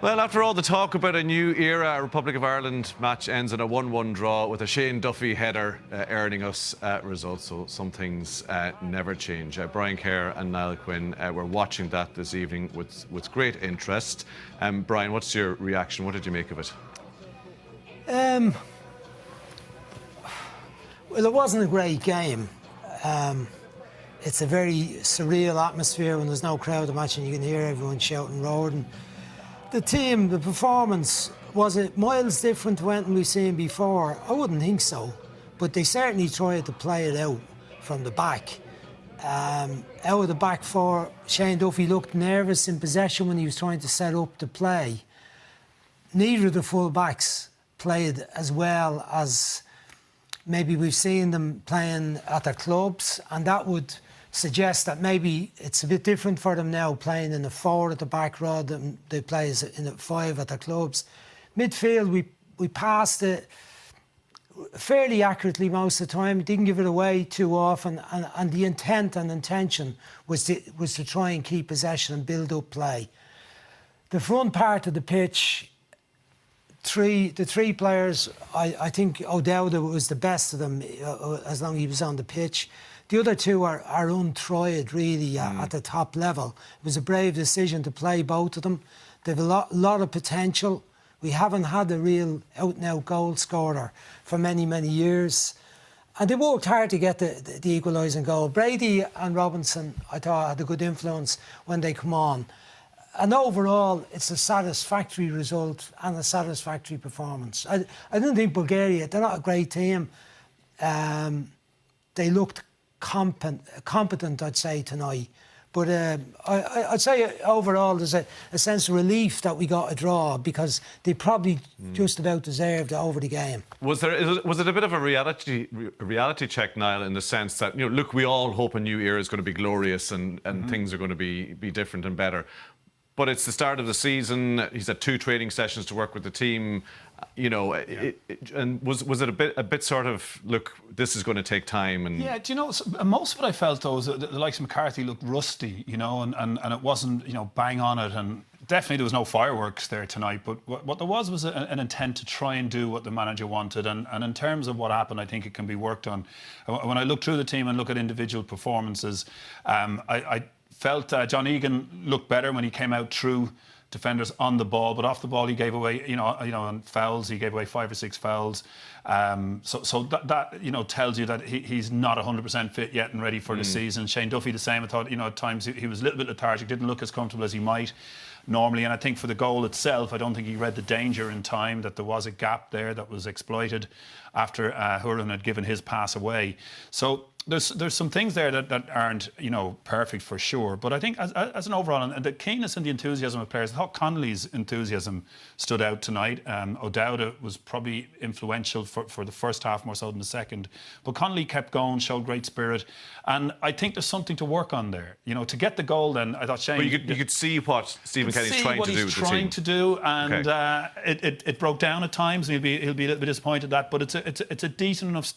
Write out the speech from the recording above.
Well, after all the talk about a new era, a Republic of Ireland match ends in a 1-1 draw with a Shane Duffy header earning us results. So some things never change. Brian Kerr and Niall Quinn were watching that this evening with great interest. Brian, what's your reaction? What did you make of it? Well, it wasn't a great game. It's a very surreal atmosphere when there's no crowd at the match and you can hear everyone shouting, roaring. The team, the performance, was it miles different to anything we've seen before? I wouldn't think so, but they certainly tried to play it out from the back. Out of the back four, Shane Duffy looked nervous in possession when he was trying to set up the play. Neither of the full-backs played as well as maybe we've seen them playing at their clubs, and that would suggest that maybe it's a bit different for them now, playing in the 4 at the back rather than they play in the 5 at their clubs. Midfield, we passed it fairly accurately most of the time. Didn't give it away too often, and the intent and intention was to try and keep possession and build up play. The front part of the pitch, the three players, I think O'Dowda was the best of them as long as he was on the pitch. The other two are untried, really, at the top level. It was a brave decision to play both of them. They have a lot of potential. We haven't had a real out-and-out goal scorer for many, many years. And they worked hard to get the equalising goal. Brady and Robinson, I thought, had a good influence when they come on. And overall, it's a satisfactory result and a satisfactory performance. I don't think Bulgaria, they're not a great team. They looked competent, I'd say, tonight. But I'd say overall there's a sense of relief that we got a draw because they probably just about deserved over the game. Was it a bit of a reality check, Niall, in the sense that, look, we all hope a new era is going to be glorious and things are going to be different and better. But it's the start of the season. He's had 2 training sessions to work with the team. And was it a bit sort of, look, this is going to take time? And yeah, do you know, most of what I felt though was that the likes of McCarthy looked rusty, and it wasn't, bang on it, and definitely there was no fireworks there tonight. But what there was an intent to try and do what the manager wanted, and in terms of what happened, I think it can be worked on. When I look through the team and look at individual performances, I felt John Egan looked better when he came out through defenders on the ball, but off the ball he gave away, on fouls, he gave away 5 or 6 fouls. So that tells you that he's not 100% fit yet and ready for the season. Shane Duffy the same. I thought, at times he was a little bit lethargic, didn't look as comfortable as he might normally. And I think for the goal itself, I don't think he read the danger in time, that there was a gap there that was exploited after Hurren had given his pass away. So there's some things there that aren't, perfect for sure. But I think as an overall, and the keenness and the enthusiasm of players, I thought Connolly's enthusiasm stood out tonight. O'Dowda was probably influential for the first half more so than the second. But Connolly kept going, showed great spirit. And I think there's something to work on there. To get the goal then, I thought Shane... But you could see what Stephen Kenny's trying to do with the team. Trying to do, and it broke down at times, and he'll be a little bit disappointed at that. But it's a decent enough